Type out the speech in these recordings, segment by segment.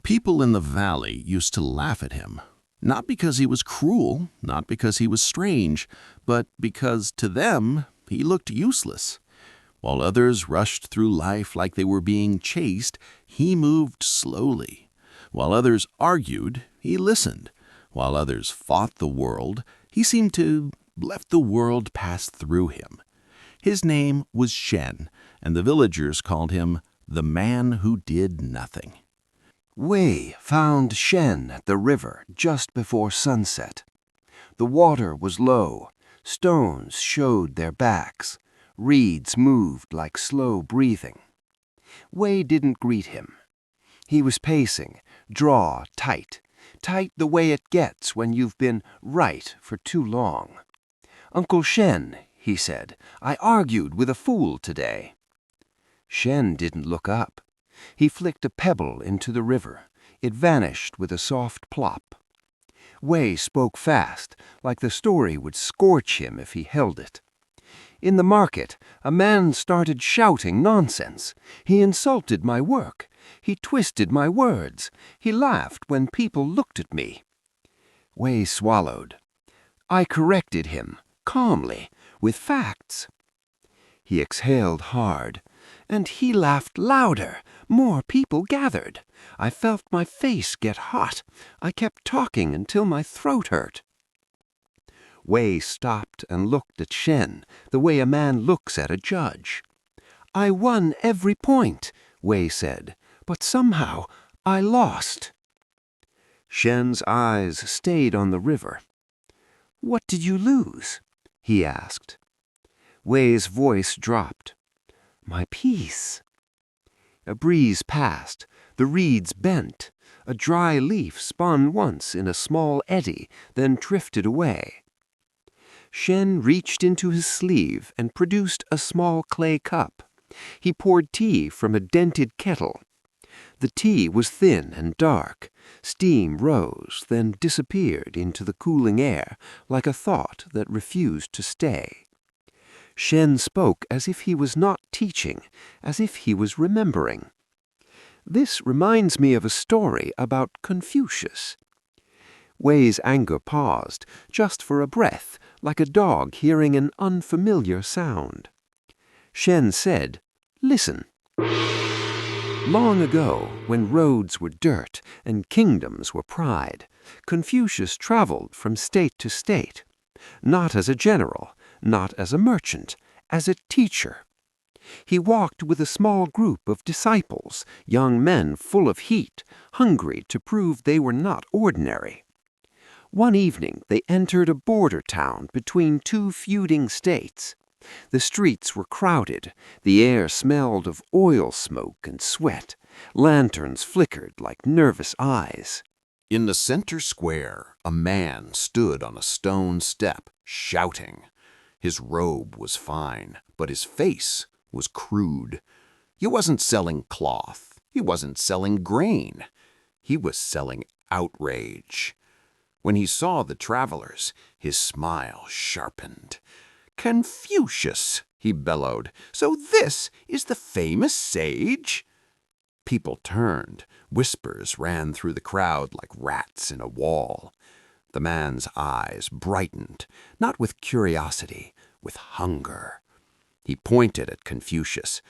People in the valley used to laugh at him, not because he was cruel, not because he was strange, but because to them he looked useless. While others rushed through life like they were being chased, he moved slowly. While others argued, he listened. While others fought the world, he seemed to let the world pass through him. His name was Shen, and the villagers called him the man who did nothing. Wei found Shen at the river just before sunset. The water was low, stones showed their backs, reeds moved like slow breathing. Wei didn't greet him. He was pacing, jaw tight the way it gets when you've been right for too long. "Uncle Shen," he said, "I argued with a fool today." Shen didn't look up. He flicked a pebble into the river. It vanished with a soft plop. Wei spoke fast, like the story would scorch him if he held it. "In the market, a man started shouting nonsense. He insulted my work. He twisted my words. He laughed when people looked at me." Wei swallowed. "I corrected him, calmly, with facts." He exhaled hard, and he laughed louder. More people gathered. I felt my face get hot. I kept talking until my throat hurt. Wei stopped and looked at Shen the way a man looks at a judge. "I won every point," Wei said, "but somehow I lost." Shen's eyes stayed on the river. "What did you lose?" he asked. Wei's voice dropped. "My peace." A breeze passed. The reeds bent. A dry leaf spun once in a small eddy, then drifted away. Shen reached into his sleeve and produced a small clay cup. He poured tea from a dented kettle. The tea was thin and dark. Steam rose, then disappeared into the cooling air like a thought that refused to stay. Shen spoke as if he was not teaching, as if he was remembering. "This reminds me of a story about Confucius." Wei's anger paused, just for a breath, like a dog hearing an unfamiliar sound. Shen said, "Listen." Long ago, when roads were dirt and kingdoms were pride, Confucius traveled from state to state, not as a general, not as a merchant, as a teacher. He walked with a small group of disciples, young men full of heat, hungry to prove they were not ordinary. One evening they entered a border town between two feuding states. The streets were crowded, the air smelled of oil smoke and sweat, lanterns flickered like nervous eyes. In the center square, a man stood on a stone step, shouting. His robe was fine, but his face was crude. He wasn't selling cloth. He wasn't selling grain. He was selling outrage. When he saw the travelers, his smile sharpened. "Confucius," he bellowed, "so this is the famous sage?" People turned. Whispers ran through the crowd like rats in a wall. The man's eyes brightened, not with curiosity, with hunger. He pointed at Confucius.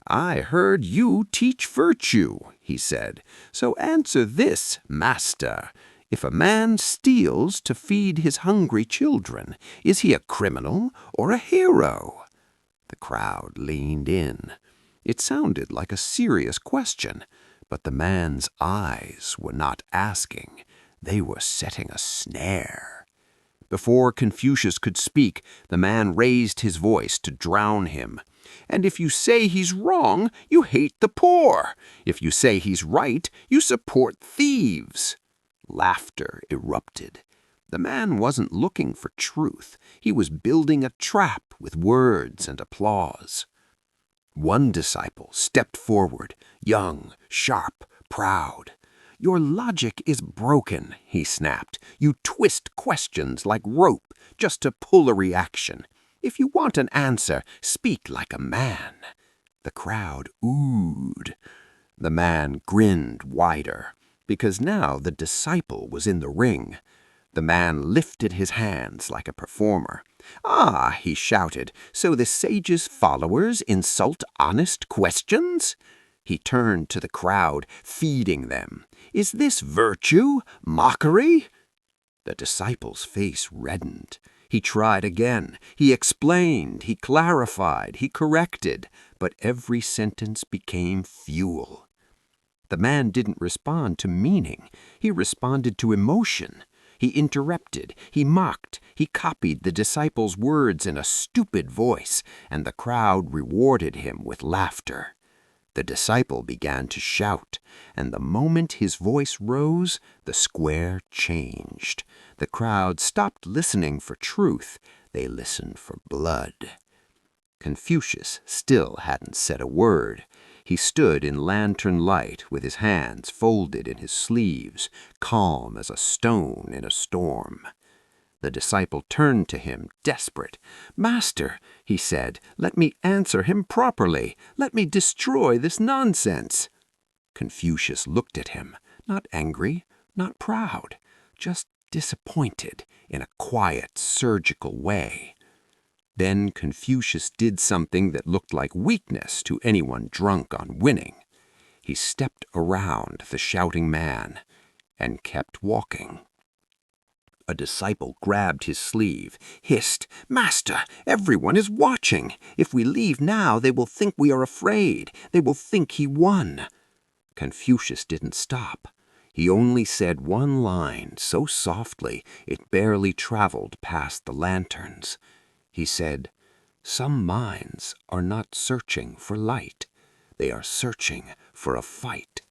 "I heard you teach virtue," he said. "So answer this, master. If a man steals to feed his hungry children, is he a criminal or a hero?" The crowd leaned in. It sounded like a serious question, but the man's eyes were not asking. They were setting a snare. Before Confucius could speak, the man raised his voice to drown him. "And if you say he's wrong, you hate the poor. If you say he's right, you support thieves." Laughter erupted. The man wasn't looking for truth. He was building a trap with words and applause. One disciple stepped forward, young, sharp, proud. "Your logic is broken," he snapped. "You twist questions like rope just to pull a reaction. If you want an answer, speak like a man." The crowd oohed. The man grinned wider. because now the disciple was in the ring. The man lifted his hands like a performer. "Ah," he shouted, "so the sage's followers insult honest questions?" He turned to the crowd, feeding them. "Is this virtue? Mockery?" The disciple's face reddened. He tried again. He explained, he clarified, he corrected, but every sentence became fuel. The man didn't respond to meaning. He responded to emotion. He interrupted, he mocked, he copied the disciple's words in a stupid voice, and the crowd rewarded him with laughter. The disciple began to shout, and the moment his voice rose, the square changed. The crowd stopped listening for truth. They listened for blood. Confucius still hadn't said a word. He stood in lantern light with his hands folded in his sleeves, calm as a stone in a storm. The disciple turned to him, desperate. "Master," he said, "let me answer him properly. Let me destroy this nonsense." Confucius looked at him, not angry, not proud, just disappointed in a quiet, surgical way. Then Confucius did something that looked like weakness to anyone drunk on winning. He stepped around the shouting man and kept walking. A disciple grabbed his sleeve, hissed, "Master, everyone is watching. If we leave now, they will think we are afraid. They will think he won." Confucius didn't stop. He only said one line so softly it barely traveled past the lanterns. He said, "Some minds are not searching for light. They are searching for a fight."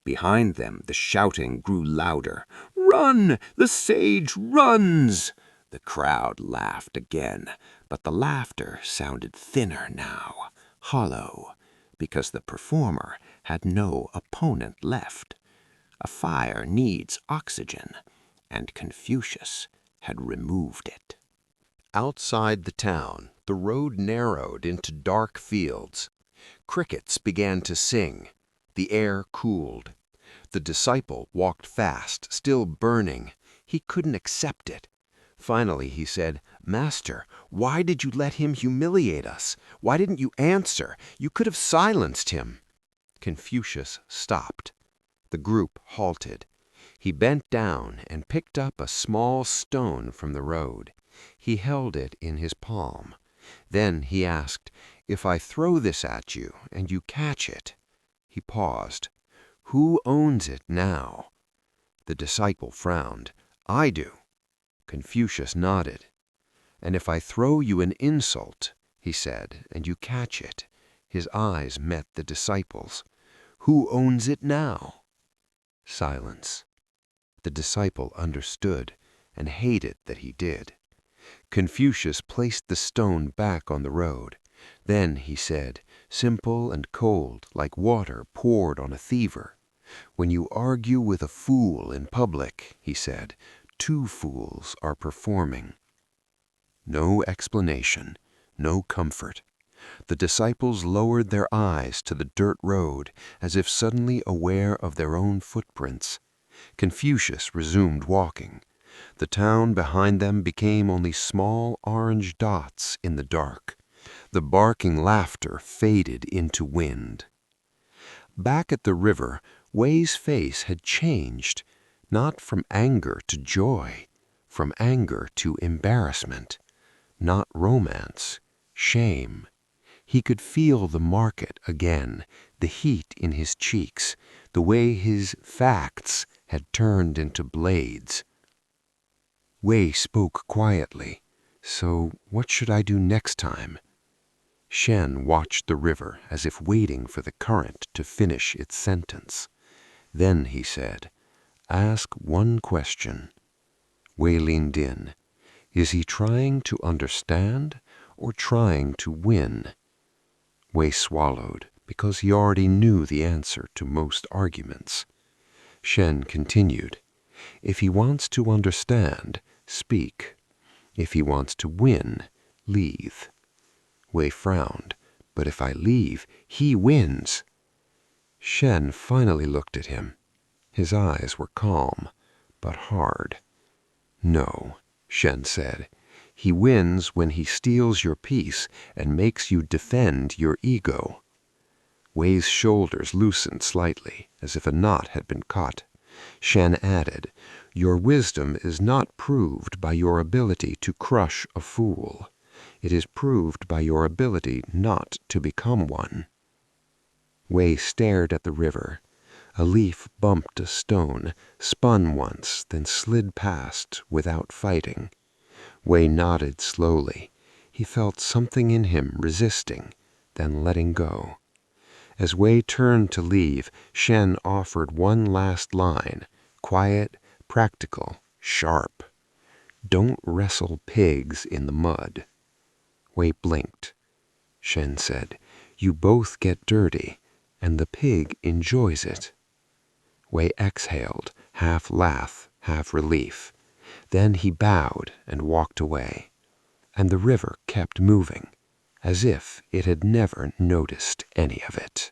Behind them, the shouting grew louder. "Run! The sage runs!" The crowd laughed again, but the laughter sounded thinner now, hollow, because the performer had no opponent left. A fire needs oxygen, and Confucius had removed it. Outside the town, the road narrowed into dark fields. Crickets began to sing. The air cooled. The disciple walked fast, still burning. He couldn't accept it. Finally he said, "Master, why did you let him humiliate us? Why didn't you answer? You could have silenced him." Confucius stopped. The group halted. He bent down and picked up a small stone from the road. He held it in his palm. Then he asked, "If I throw this at you and you catch it," he paused, "who owns it now?" The disciple frowned. "I do." Confucius nodded. "And if I throw you an insult," he said, "and you catch it," his eyes met the disciple's, "who owns it now?" Silence. The disciple understood and hated that he did. Confucius placed the stone back on the road. Then he said, simple and cold, like water poured on a thiever, "When you argue with a fool in public," he said, "two fools are performing." No explanation, no comfort. The disciples lowered their eyes to the dirt road as if suddenly aware of their own footprints. Confucius resumed walking. The town behind them became only small orange dots in the dark. The barking laughter faded into wind. Back at the river, Wei's face had changed, not from anger to joy, from anger to embarrassment, not romance, shame. He could feel the market again, the heat in his cheeks, the way his facts had turned into blades. Wei spoke quietly. "So what should I do next time?" Shen watched the river as if waiting for the current to finish its sentence. Then he said, "Ask one question." Wei leaned in. "Is he trying to understand or trying to win?" Wei swallowed, because he already knew the answer to most arguments. Shen continued, "If he wants to understand, speak. If he wants to win, leave." Wei frowned. "But if I leave, he wins." Shen finally looked at him. His eyes were calm, but hard. "No," Shen said. "He wins when he steals your peace and makes you defend your ego." Wei's shoulders loosened slightly, as if a knot had been caught. Shen added, "Your wisdom is not proved by your ability to crush a fool. It is proved by your ability not to become one." Wei stared at the river. A leaf bumped a stone, spun once, then slid past without fighting. Wei nodded slowly. He felt something in him resisting, then letting go. As Wei turned to leave, Shen offered one last line, quiet, practical, sharp. "Don't wrestle pigs in the mud." Wei blinked. Shen said, "You both get dirty, and the pig enjoys it." Wei exhaled, half laugh, half relief. Then he bowed and walked away, and the river kept moving, as if it had never noticed any of it.